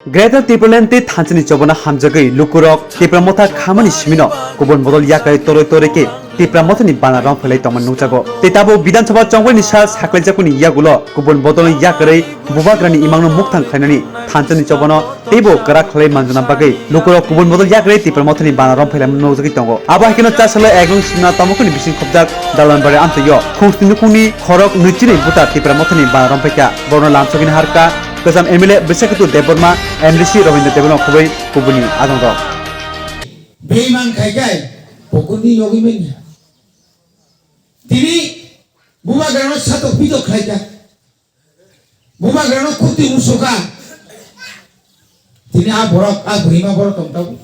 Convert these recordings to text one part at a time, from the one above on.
Greater Tipulanti Tanzani Chobana Hamjagi, Lukurok, Tipramota Kamani Shimino, Kubon Model Yakai Toreke, Tipramotani Bana Rampele Tomanuchago, Titabo Bidan Taba Chongwani Shas, Haklajakuni Yagulo, Kubon Bodol Yakare, Bubagrani Imano Muktan Kanani, Tanzani Chobano, Tebo, Karakle Manjana Bagay, Lukurok, Kubon Model Yakre, Tipramotani Bana Rampele Nozakitongo, Abakino Tasala Egon Shina Tamokuni Bishin Kopjak, Dalanbare Antoyo, Kungstinukuni, Horok Nuchini Buta, Tipramotani Bana Rampeka, Bono Lamsogin Harka, Kesam Emile Beseketu Deborma, MDC Rovinda Debon Kubai, Kubuni, Adongo. Beiman Kaikai, Pokuni Yogimenia. Tini Bubagrano Sato Pido Kaita Bubagrano Kuti Musoka Tini Aborok, Abrima Borotom Tabu.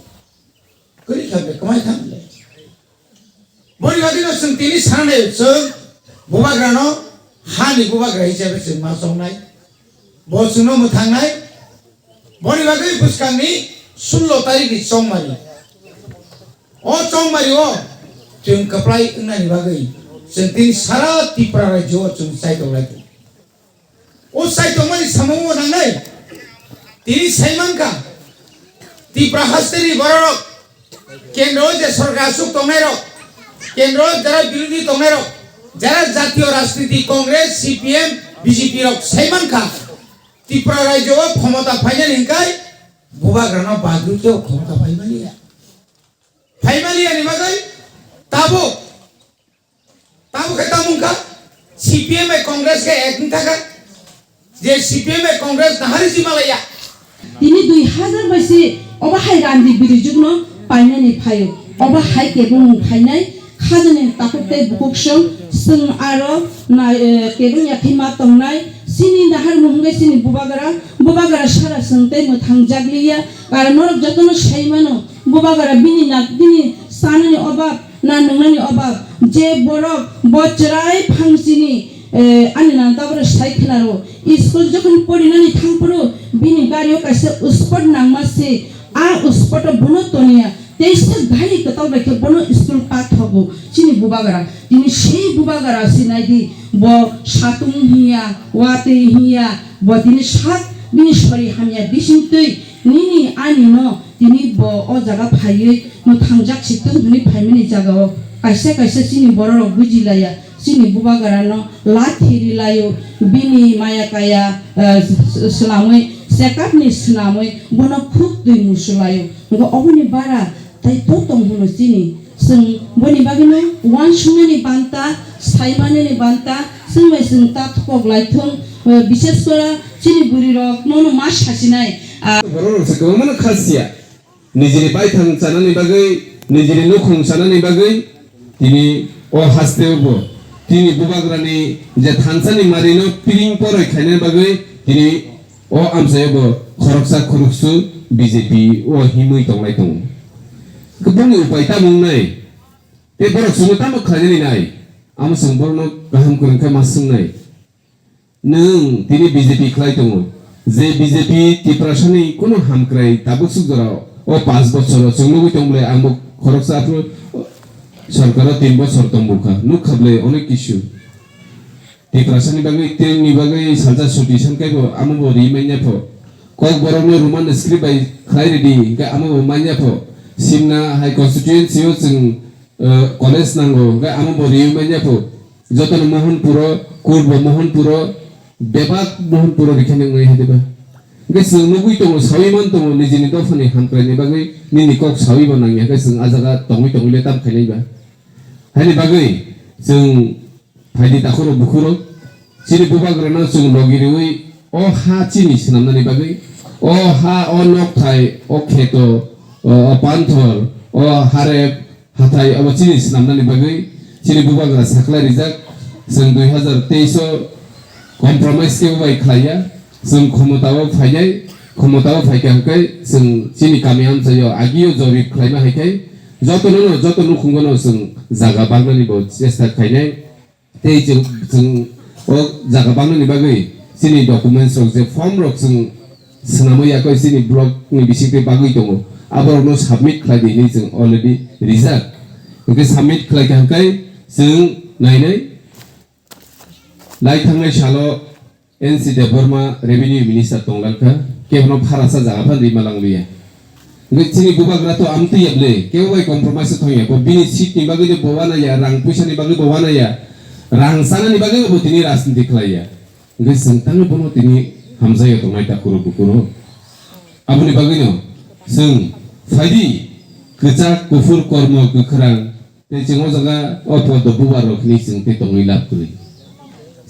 Kurika, come come. Bonivadino Santini Sunday, sir Bubagrano, Hani Bubagra is everything, Mason night. Bosuno Mutangai Bonivagi Puskani, Sulo Tariki Somari. O Somario, Jung Kaplai Nani Sentin Sara Tipra Jo Chung Saito Laki. O Saito Mani Samu Nanai Tini Saimanka Tipra Hasteri Borok Kendro de Sorgasu Tomero Kendro Jara Bildi Tomero Jara Zatio Rastiti Congress CPM BJP Rock Saimanka Tipra Rajo Komota Payan Inkai Bubagrano Badru Komota Paimalia Paimalia Nimagai Tabo Tamu Katamungka CPM Congress ke Ekintaka Je CPM Congress Nahari Himalaya Ini 2000 basi oba hai randi birijugno painani phayo oba hai kebung phainai khajane takute bukuksong sung aro na kebung yakhima tongnai sini nahar muhungai sini bubagara sara sungte muthang jagliya karanor jotono shaimano bubagara bini sanani obab na nungnani obab je borok bojrai phangchini ani na tabra saikhlaro school jokon porinani thangpuro bini gario kaise uspot nangmase a uspot bono tonia teista ghali kataw rakhe bono school path hobo chini bubagara tini sei bubagara sinaidi bo satung hiya wate hiya bo tini sat bini sori hamya bisintui nini ani no tini bo o jaga phaiye no thangjak situng duni phaimani jaga kaise sini borok bujilaya sini bubagara no lathiri layo bini maya kaya selamai sekapni selamai bono khuk dui musulayo ngo oboni bara tai totong huno sini sing boni bagino wan shungani banta saimane ni banta singmai sing ta thok laithong বিশেষ করে চিনি বুড়ি rock ননো মাস হাসিনাই বড় সেকমন খাসিয়া নিজের by থাং চানানি বাগৈ নিজের নখং চানানি বাগৈ তিনি ও হাসতেও তিনি বুবাগ্রানি যে থানসানি মারিনো পিরিং পরই খাইনের বাগৈ তিনি ও আমসায়ব খরকসা খরকসু বিজেপি ও হিমুই তংলাই দं गोबां उपाय तामुं नाय बे बरक सुनो तामो खायनि नाय आम संबरनो गाहाम गोरोंखा मासुं नाय नों दिनै बिजेपि खालाय दङ जे बिजेपि तिप्रासानि कोनो हामक्राय दाबो सुगराव ओ 5 বছর जोंनो दंब्ले आंबो खरकसाफोर सरकारा 3 বছর दंबोखा नु खाबले अनेक किसु तिप्रासानि बागै तेंनि बागै सालजा सुति सानकायबो आमबो रिमाइनाफो कक बरनो रोमान स्क्रिप्ट बाय खाय रेडि गा आमबो माइनाफो सिमना हाई कन्स्टिट्युएन्सियाव जों कलेज नांगौ गा आमबो रिमाइनाफो जतन मोहनपुर कुर्ब मोहनपुर बेबाक मोहनपुर रिखानि ngै हेदेबा गे जों नुगै दङ साविमान दङ निजिनि दफानि हामक्रायनि बागै निनि कक सावि बनांया गा जों आजागा दङै ताम खायनायबा हानि बागै जों फायदि दाखरो बुखुरो सिरि बुबाग्राना जों लगिरिवै अ हा चिनि सनामनानि बागै अ हा अ नकथाय अ खेतो अ पान्थर अ हारे हाथाय अब चिनि सनामनानि बागै सिरि बुबाग्रा साखला रिजाक जों 2023 कम्प्रोमाइज के बाय खाया जों क्षमताव फायनाय क्षमताव फायखांखाय जों चिनि गामि आमसायाव आगियो जरिब खायमा हायखाय जतनो खुंगनो जों जागा बांनानिबो चेष्टा खायनाय ते जों ओ जागा बांनानि बागै चिनि डकुमेन्टस रक जे फर्म रक जों सनामयाखै चिनि ब्लक नि बिसिखै बागै दङ आबरनो साबमिट खायदिनि जों अलरेडि रिजाल्ट ओके साबमिट खायखांखाय जों नायनाय लाइथांनाय साल एनसी देबरमा रेभिनिउ मिनिस्टार दंलांखा kebno farasa jaga phan di malang liya ngai chini bubagra to amti yable kebai compromise thoya ko bini seat ni bagi bowana ya rang puisa ni bagi bowana ya rang sana ni bagi bo tini rasniti khlaiya ngai sangtang bono tini hamzaya to mai ta kuro bukuro abuni bagi no sung faidi kecak kufur kormo kekerang te jengo jaga opo do bubaro kini sing te tongi lap kuri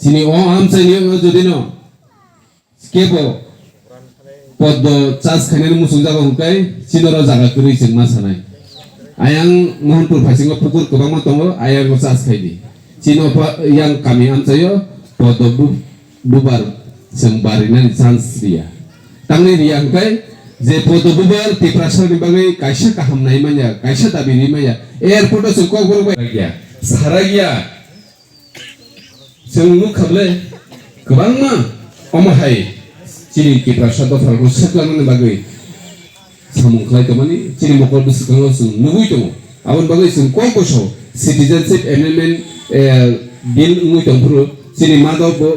sini o hamzaya ni jodi no kebo poddo chas khainer musung jaga hukai sinoro jaga kuri sing ma sanai ayang mohanpur phasingo pukur kobangma tongo ayang go chas khaidi sino yang kami amsayo poddo bubar sing barina chance dia tangni riang kai je poddo bubar ti prasar ni bagai kaisa kaham nai manya kaisa dabi ni manya airport sing ko gor gya saragia sing mu khable kobangma omahai ciri kita satu fargu sekarang ni bagai samung kelai kemani ciri mokol besukango sung nungui tu awon bagai sung kau koso citizenship amendment bill nungui tu puru ciri madau bo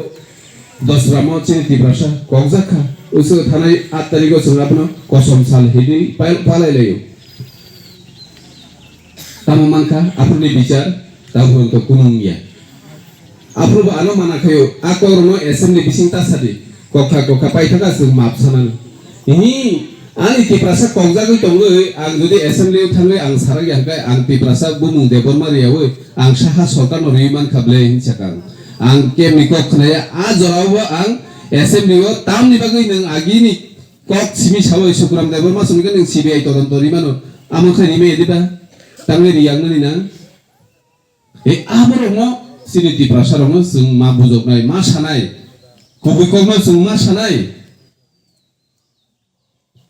10 ramo ciri tibrasa kau zakha usul tanai 8 tarikh sung apno kosong sal hidi palai leyo tamu mangka apno ni bicar tahu untuk kunung ya apno ba ano mana kayo ako rono assembly bising tasadi kokha pai thaka sung map sanan ini ani ti prasa kongja goi tongai ang jodi assembly thangai ang saragi hangkai ang ti prasa bumung deborma riawe ang saha sarkar no riman khable hin chakang ang kem ni kok khnaya a jorawa ang assembly o tam ni bagai nang agini kok simi sawo sukuram deborma sumika nang CBI todonto rimano amon khani me ediba tangai riang ni nang aboro mo sini ti prasa ro sung ma bujok nai ma sanai kubi kogno sung ma sanai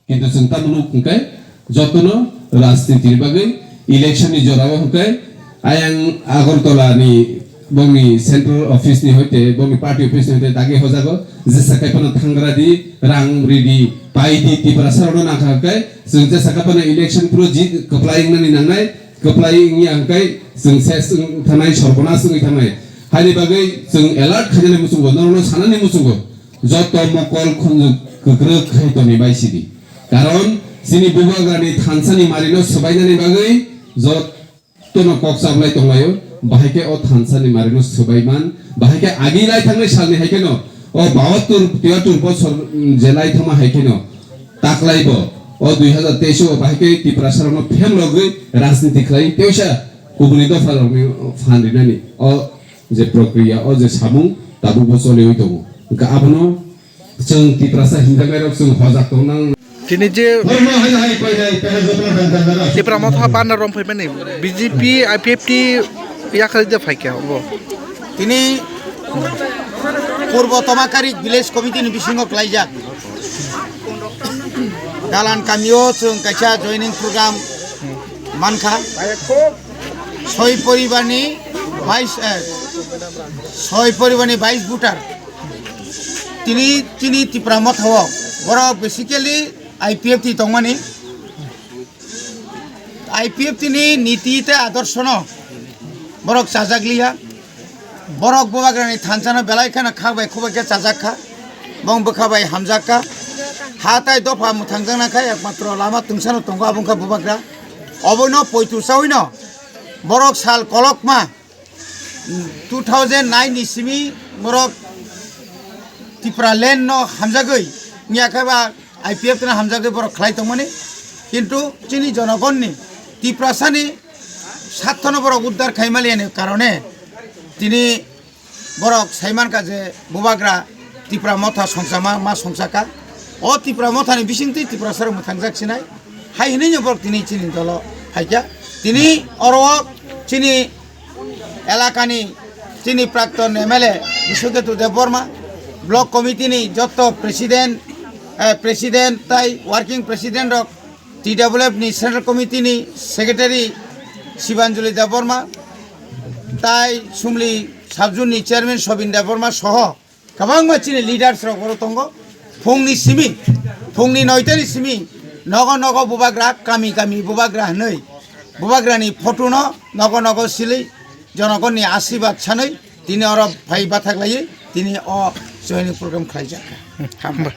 কিন্তু চিন্তা মনো হুকাই যতনো রাজনীতির বাগে election ni jorawa hukai ayang agortola ni boni central office ni hoite boni party office ni hoite dagi hojago je sakai pana thangra di rang ridi pai di ti prasarano na khakai sung je sakai pana election pro ji applying ni nangnai applying ni angkai sung ses thanai sorbona sung thanai hari bagai sung alert khajane musungo nono sanani musungo joto mokol khunju kukruk khai to ni baisidi karon sini bubagrani thansani marino sobainani bagai jot tono kok sablai tonglayo bahike o thansani marino sobaiman bahike agilai thangnai salni haikeno o 72 বছর জেলাই thama haikeno taklaibo o 2023 o bahike ti prasarano phem logai rajniti khlai teusa kubuni do phandinani o je prokriya o je samung tabu bosole hoitogo ka abno chung ti prasa hindagai rok sung hojak tongnang তিনি যে টিপ্রামথা বান্না রম ফাইমানি BJP IPFT ইয়াখালি যে ফাইকে হবো তিনি পূর্ব তমাকারি village কমিটিনি বিসিঙ্গ ক্লাইজাক গালান কামিও जों কাইছা joining programme মানখা ছয় পরিবারনি 22 voter তিনি টিপ্রামথ হওয়া বড় basically IPF ti tongmani IPF tini niti te adorsho no borok chajaglia borok bubagrani thanchano belai khana khabai khubake chajakha bong bokhabai hamjaka hatai dofa muthangjana khai ekmatro lama tungsano tongo abungkha bubagra obono poitu sawino borok sal kolokma 2009 ni simi borok tipra len no hamjagoi niakaba IPF na hamjage borok khlai tongmani কিন্তু চিনি জনগণনি টিপ্রাসানি সাতন borok উদ্ধার খাইমালিয়ানি কারণে তিনি borok Saiman কাজে বুবাগ্রা টিপ্রা মথা সংসামা মা সংসাকা ও Tipra মথানি বিসিংতি টিপ্রাসার মুথাংজাক Sinai high হিনি borok তিনি চিনি দল হাইকা তিনি অরক চিনি এলাকানি চিনি প্রাক্তন এমএলএ বিশ্বকেতু দেববর্মা ব্লক কমিটিনি যত প্রেসিডেন্ট তাই working president of TWF ni central committee ni secretary Shibanjali Debbarma তাই সুমলি সাবজুন ni চেয়ারম্যান সবিন দেববর্মা সহ গোবাং মাছিনি লিডার্স রক বরতঙ্গ ফুংনি সিমি ফুংনি 9টানি সিমি নগ নগ বুবাগ্রা কামি কামি বুবাগ্রা नै বুবাগ্রানি ফটো নগ নগ সিলি জনগণনি আশীর্বাদ ছাनै তিনি অর ভাই বাথাকলাই তিনি অ জয়নিং প্রোগ্রাম খাইজা